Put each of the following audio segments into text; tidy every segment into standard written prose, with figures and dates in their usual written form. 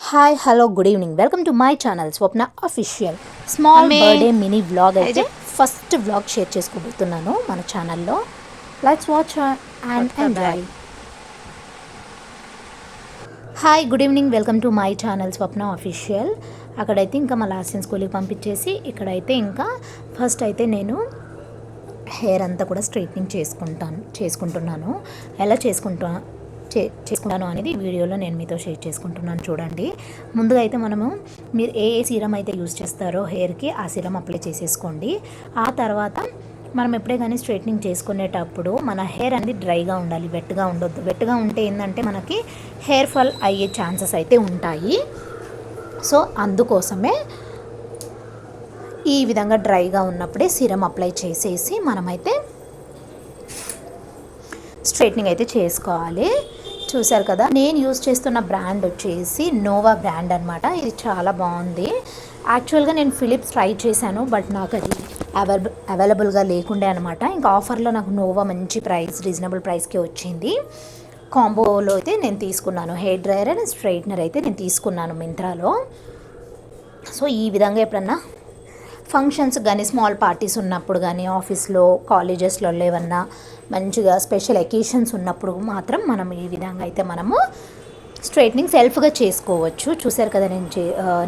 Hi hello good evening welcome to my channel Swapna official small birthday mini vlog అయితే first vlog share చేసుకోబోతున్నాను మన ఛానల్లో. Let's watch and enjoy. Hi good evening welcome to my channel Swapna official. అక్కడైతే ఇంకా మా లాస్యన్ స్కూల్కి పంపించేసి ఇక్కడైతే ఇంకా ఫస్ట్ అయితే నేను హెయిర్ అంతా కూడా స్ట్రైట్నింగ్ చేసుకుంటున్నాను. ఎలా చేసుకుంటాను అనేది వీడియోలో నేను మీతో షేర్ చేసుకుంటున్నాను. చూడండి, ముందుగా అయితే మీరు ఏ సీరం అయితే యూజ్ చేస్తారో హెయిర్కి ఆ సీరం అప్లై చేసేసుకోండి. ఆ తర్వాత మనం ఎప్పుడే కానీ స్ట్రైట్నింగ్ చేసుకునేటప్పుడు మన హెయిర్ అనేది డ్రైగా ఉండాలి, వెట్గా ఉండొద్దు. వెట్గా ఉంటే ఏంటంటే మనకి హెయిర్ ఫాల్ అయ్యే ఛాన్సెస్ అయితే ఉంటాయి. సో అందుకోసమే ఈ విధంగా డ్రైగా ఉన్నప్పుడే సీరం అప్లై చేసేసి మనమైతే స్ట్రైట్నింగ్ అయితే చేసుకోవాలి. చూసారు కదా, నేను యూజ్ చేస్తున్న బ్రాండ్ వచ్చేసి నోవా బ్రాండ్ అనమాట. ఇది చాలా బాగుంది. యాక్చువల్గా నేను ఫిలిప్స్ ట్రై చేశాను, బట్ నాకు అది అవైలబుల్గా లేకుండే అనమాట. ఇంకా ఆఫర్లో నాకు నోవా మంచి ప్రైస్, రీజనబుల్ ప్రైస్కే వచ్చింది. కాంబోలో అయితే నేను తీసుకున్నాను. హెయిర్ డ్రైయర్ అండ్ స్ట్రైట్నర్ అయితే నేను తీసుకున్నాను మింత్రాలో. సో ఈ విధంగా ఎప్పుడన్నా ఫంక్షన్స్ కానీ స్మాల్ పార్టీస్ ఉన్నప్పుడు కానీ ఆఫీస్లో కాలేజెస్లో ఏమన్నా మంచిగా స్పెషల్ ఎకేషన్స్ ఉన్నప్పుడు మాత్రం మనం ఈ విధంగా అయితే మనము స్ట్రైట్నింగ్ సెల్ఫ్గా చేసుకోవచ్చు. చూసారు కదా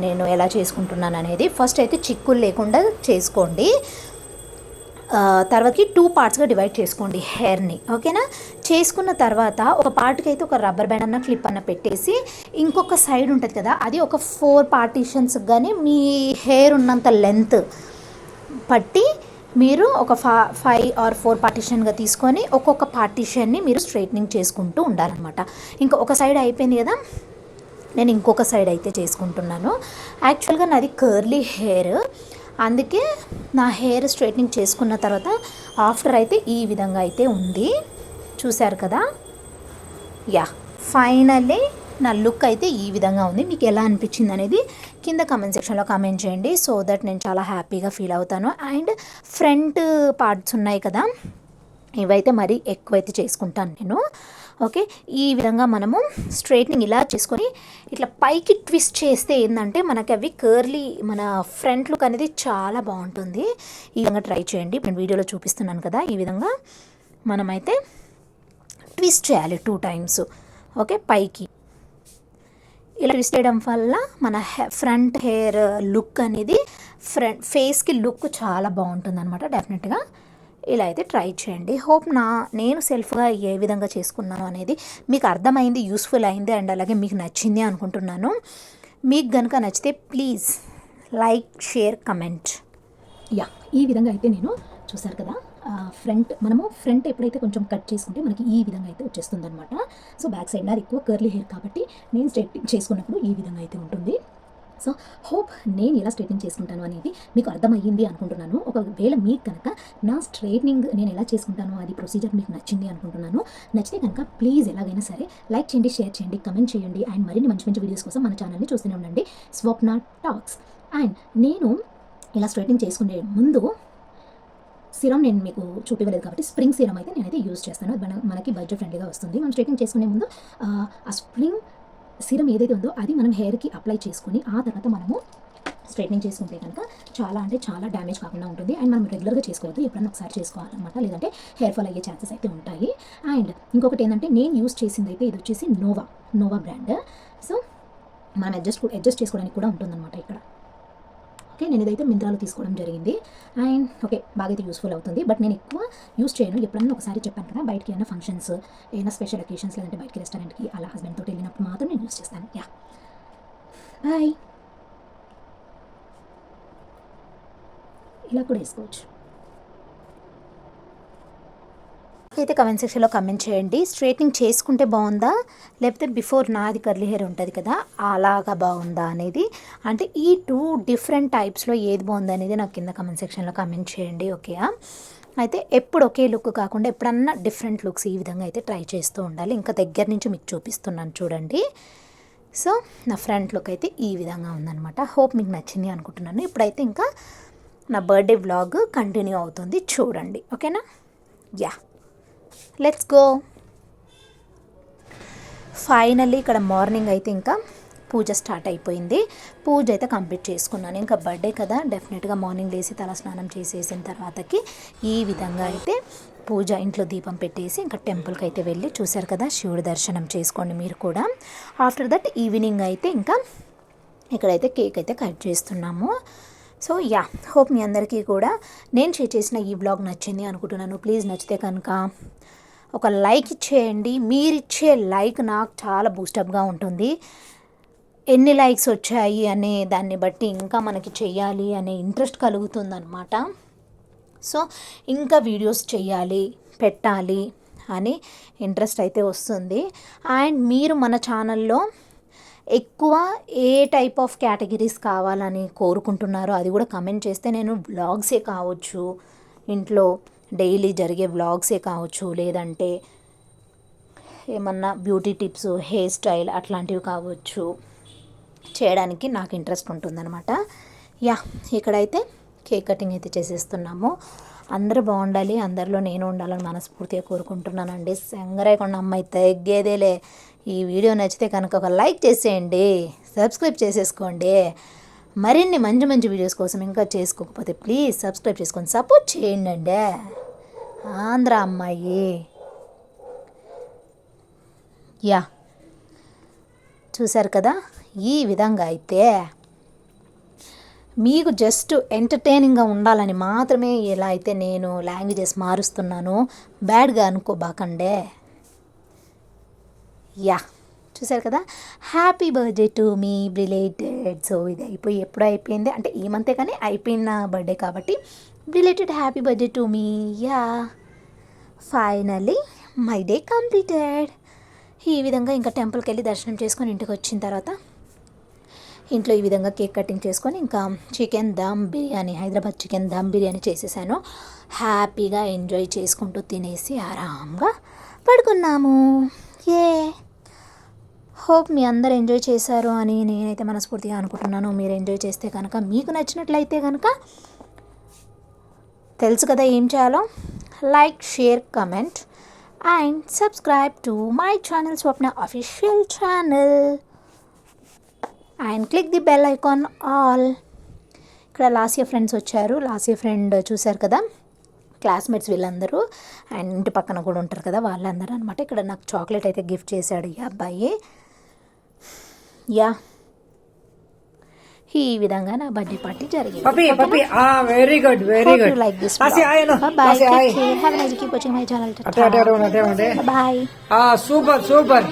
నేను ఎలా చేసుకుంటున్నాను అనేది. ఫస్ట్ అయితే చిక్కులు లేకుండా చేసుకోండి. తర్వాతకి 2 పార్ట్స్గా డివైడ్ చేసుకోండి హెయిర్ని, ఓకేనా. చేసుకున్న తర్వాత ఒక పార్ట్కి అయితే ఒక రబ్బర్ బ్యాండ్ అన్న క్లిప్ అన్న పెట్టేసి ఇంకొక సైడ్ ఉంటుంది కదా, అది ఒక 4 పార్టీషన్స్ కానీ మీ హెయిర్ ఉన్నంత లెంత్ పట్టి మీరు ఒక 5 or 4 పార్టీషన్గా తీసుకొని ఒక్కొక్క పార్టీషన్ని మీరు స్ట్రైట్నింగ్ చేసుకుంటూ ఉండాలన్నమాట. ఇంకా ఒక సైడ్ అయిపోయింది కదా, నేను ఇంకొక సైడ్ అయితే చేసుకుంటున్నాను. యాక్చువల్గా నాది కర్లీ హెయిర్, అందుకే నా హెయిర్ స్ట్రైట్నింగ్ చేసుకున్న తర్వాత ఆఫ్టర్ అయితే ఈ విధంగా అయితే ఉంది. చూశారు కదా, యా ఫైనల్లీ నా లుక్ అయితే ఈ విధంగా ఉంది. మీకు ఎలా అనిపించింది అనేది కింద కామెంట్ సెక్షన్లో కామెంట్ చేయండి. సో దట్ నేను చాలా హ్యాపీగా ఫీల్ అవుతాను. అండ్ ఫ్రంట్ పార్ట్స్ ఉన్నాయి కదా, ఇవైతే మరీ ఎక్కువైతే చేసుకుంటాను నేను. ఓకే, ఈ విధంగా మనము స్ట్రైట్నింగ్ ఇలా చేసుకొని ఇట్లా పైకి ట్విస్ట్ చేస్తే ఏంటంటే మనకి అవి కర్లీ మన ఫ్రంట్ లుక్ అనేది చాలా బాగుంటుంది. ఈ విధంగా ట్రై చేయండి. నేను వీడియోలో చూపిస్తున్నాను కదా, ఈ విధంగా మనమైతే ట్విస్ట్ చేయాలి 2 times. ఓకే, పైకి ఇలా ట్విస్ట్ చేయడం వల్ల మన ఫ్రంట్ హెయిర్ లుక్ అనేది ఫేస్కి లుక్ చాలా బాగుంటుంది అనమాట. డెఫినెట్గా ఇలా అయితే ట్రై చేయండి. హోప్ నేను సెల్ఫ్గా ఏ విధంగా చేసుకున్నాను అనేది మీకు అర్థమైంది, యూస్ఫుల్ అయింది అండ్ అలాగే మీకు నచ్చింది అనుకుంటున్నాను. మీకు కనుక నచ్చితే please like, share, comment. Yeah, ఈ విధంగా అయితే నేను చూసారు కదా, మనము ఫ్రంట్ ఎప్పుడైతే కొంచెం కట్ చేసుకుంటే మనకి ఈ విధంగా అయితే వచ్చేస్తుంది అనమాట. సో బ్యాక్ సైడ్ నాది ఎక్కువ కర్లీ హెయిర్ కాబట్టి నేను స్ట్రైట్నింగ్ చేసుకున్నప్పుడు ఈ విధంగా అయితే ఉంటుంది. సో హోప్ నేను ఎలా స్ట్రైట్నింగ్ చేసుకుంటాను అనేది మీకు అర్థమయ్యింది అనుకుంటున్నాను. ఒకవేళ మీకు కనుక నా స్ట్రైట్నింగ్ నేను ఎలా చేసుకుంటాను అది ప్రొసీజర్ మీకు నచ్చింది అనుకుంటున్నాను. నచ్చితే కనుక ప్లీజ్ ఎలాగైనా సరే లైక్ చేయండి, షేర్ చేయండి, కమెంట్ చేయండి. అండ్ మరిన్ని మంచి మంచి వీడియోస్ కోసం మన ఛానల్ని చూస్తూనే ఉండండి, స్వప్న టాక్స్. అండ్ నేను ఇలా స్ట్రైట్నింగ్ చేసుకునే ముందు సీరం నేను మీకు చూపించలేదు కాబట్టి స్ప్రింగ్ సీరం అయితే నేనైతే యూజ్ చేస్తాను. మనకి బడ్జెట్ ఫ్రెండ్లీగా వస్తుంది. మనం స్ట్రైట్నింగ్ చేసుకునే ముందు ఆ స్ప్రింగ్ సీరం ఏదైతే ఉందో అది మనం హెయిర్కి అప్లై చేసుకుని ఆ తర్వాత మనము స్ట్రైట్నింగ్ చేసుకుంటే కనుక చాలా అంటే చాలా డ్యామేజ్ కాకుండా ఉంటుంది. అండ్ మనం రెగ్యులర్గా చేసుకోవద్దు, ఎప్పుడన్నా ఒకసారి చేసుకోవాలన్నమాట, లేదంటే హెయిర్ ఫాల్ అయ్యే ఛాన్సెస్ అయితే ఉంటాయి. అండ్ ఇంకొకటి ఏంటంటే నేను యూజ్ చేసింది అయితే ఇది వచ్చేసి నోవా బ్రాండ్. సో మనం అడ్జస్ట్ చేసుకోవడానికి కూడా ఉంటుందన్నమాట ఇక్కడ. ఓకే, నేను ఇదైతే మింత్రాలో తీసుకోవడం జరిగింది. అండ్ ఓకే, బాగా అయితే యూస్ఫుల్ అవుతుంది. బట్ నేను ఎక్కువ యూస్ చేయను. ఎప్పుడన్నా ఒకసారి చెప్పాను కదా, బయటికి ఏమైనా ఫంక్షన్స్, ఏమైనా స్పెషల్ అకేషన్స్, లేదంటే బయటికి రెస్టారెంట్కి అలా హస్బెండ్తో వెళ్ళినప్పుడు మాత్రం నేను యూస్ చేస్తాను. Yeah, bye. ఇలా కూడా వేసుకోవచ్చు. అయితే కమెంట్ సెక్షన్లో కమెంట్ చేయండి, స్ట్రైట్నింగ్ చేసుకుంటే బాగుందా లేకపోతే బిఫోర్ నాది కర్లీ హెయిర్ ఉంటుంది కదా అలాగా బాగుందా అనేది. అంటే ఈ 2 డిఫరెంట్ టైప్స్లో ఏది బాగుంది అనేది నాకు కింద కమెంట్ సెక్షన్లో కమెంట్ చేయండి. ఓకే, అయితే ఎప్పుడు ఒకే లుక్ కాకుండా ఎప్పుడన్నా డిఫరెంట్ లుక్స్ ఈ విధంగా అయితే ట్రై చేస్తూ ఉండాలి. ఇంకా దగ్గర నుంచి మీకు చూపిస్తున్నాను చూడండి. సో నా ఫ్రంట్ లుక్ అయితే ఈ విధంగా ఉందన్నమాట. హోప్ మీకు నచ్చింది అనుకుంటున్నాను. ఇప్పుడైతే ఇంకా నా బర్త్డే వ్లాగ్ కంటిన్యూ అవుతుంది, చూడండి. ఓకేనా, యా, లెట్స్ గో. ఫైనల్లీ ఇక్కడ మార్నింగ్ అయితే ఇంకా పూజ స్టార్ట్ అయిపోయింది. పూజ అయితే కంప్లీట్ చేసుకున్నాను. ఇంకా బర్త్డే కదా, డెఫినెట్గా మార్నింగ్ లేచి తల స్నానం చేసేసిన తర్వాతకి ఈ విధంగా అయితే పూజ ఇంట్లో దీపం పెట్టేసి ఇంకా టెంపుల్కి అయితే వెళ్ళి చూశారు కదా, శివుడి దర్శనం చేసుకోండి మీరు కూడా. ఆఫ్టర్ దట్ ఈవినింగ్ అయితే ఇంకా ఇక్కడైతే కేక్ అయితే కట్ చేస్తున్నాము. సో యా, హోప్ మీ అందరికీ కూడా నేను షేర్ చేసిన ఈ బ్లాగ్ నచ్చింది అనుకుంటున్నాను. ప్లీజ్ నచ్చితే కనుక ఒక లైక్ ఇచ్చేయండి. మీరిచ్చే లైక్ నాకు చాలా బూస్టప్గా ఉంటుంది. ఎన్ని లైక్స్ వచ్చాయి అనే దాన్ని బట్టి ఇంకా మనకి చెయ్యాలి అనే ఇంట్రెస్ట్ కలుగుతుందన్నమాట. సో ఇంకా వీడియోస్ చెయ్యాలి, పెట్టాలి అని ఇంట్రెస్ట్ అయితే వస్తుంది. అండ్ మీరు మన ఛానల్లో ఎక్కువ ఏ టైప్ ఆఫ్ కేటగిరీస్ కావాలని కోరుకుంటున్నారో అది కూడా కమెంట్ చేస్తే నేను వ్లాగ్సే కావచ్చు, ఇంట్లో డైలీ జరిగే వ్లాగ్సే కావచ్చు, లేదంటే ఏమన్నా బ్యూటీ టిప్స్, హెయిర్ స్టైల్ అట్లాంటివి కావచ్చు, చేయడానికి నాకు ఇంట్రెస్ట్ ఉంటుందన్నమాట. యా, ఇక్కడైతే కేక్ కటింగ్ అయితే చేసేస్తున్నాము. అందరూ బాగుండాలి, అందరిలో నేను ఉండాలని మనస్ఫూర్తిగా కోరుకుంటున్నానండి. సంగరేకొండ అమ్మాయి తగ్గేదేలే. ఈ వీడియో నచ్చితే కనుక ఒక లైక్ చేసేయండి, సబ్స్క్రైబ్ చేసేసుకోండి. మరిన్ని మంచి మంచి వీడియోస్ కోసం ఇంకా చేసుకోకపోతే ప్లీజ్ సబ్స్క్రైబ్ చేసుకొని సపోర్ట్ చేయండి అండి. ఆంధ్ర అమ్మాయి. యా, చూశారు కదా, ఈ విధంగా అయితే మీకు జస్ట్ ఎంటర్టైనింగ్గా ఉండాలని మాత్రమే ఇలా అయితే నేను లాంగ్వేజెస్ మారుస్తున్నాను. బ్యాడ్గా అనుకోబాకండే. యా, చూసారు కదా, happy birthday to me belated. So ఇది ఎప్పుడో అయిపోయింది అంటే ఈ మంతే, కానీ అయిపోయిన బర్త్డే కాబట్టి belated happy birthday to me. Yeah, finally my day completed. ఈ విధంగా ఇంకా టెంపుల్కి వెళ్ళి దర్శనం చేసుకొని ఇంటికి వచ్చిన తర్వాత ఇంట్లో ఈ విధంగా కేక్ కటింగ్ చేసుకొని ఇంకా చికెన్ దమ్ బిర్యానీ, హైదరాబాద్ చికెన్ దమ్ బిర్యానీ చేసేసాను. హ్యాపీగా ఎంజాయ్ చేసుకుంటూ తినేసి ఆరాంగా పడుకున్నాము. ఏ హోప్ మీ అందరు ఎంజాయ్ చేశారు అని నేనైతే మనస్ఫూర్తిగా అనుకుంటున్నాను. మీరు ఎంజాయ్ చేస్తే కనుక, మీకు నచ్చినట్లయితే కనుక తెలుసు కదా ఏం చేయాలో. Like, share, comment and subscribe to my channel Swapna official channel and click the bell icon all. ఇక్కడ లాస్ట్ ఇయర్ ఫ్రెండ్స్ వచ్చారు. లాస్ట్ ఇయర్ ఫ్రెండ్ చూశారు కదా, క్లాస్మేట్స్ వీళ్ళందరూ, అండ్ ఇంటి పక్కన కూడా ఉంటారు కదా వాళ్ళందరూ అనమాట. ఇక్కడ నాకు చాక్లెట్ అయితే గిఫ్ట్ చేశాడు ఈ అబ్బాయి. యా, ఈ విధంగా నా బర్త్డే పార్టీ జరిగింది. Very good, very good. Like this. Bye. Have a nice keep watching my channel. Bye. Super super.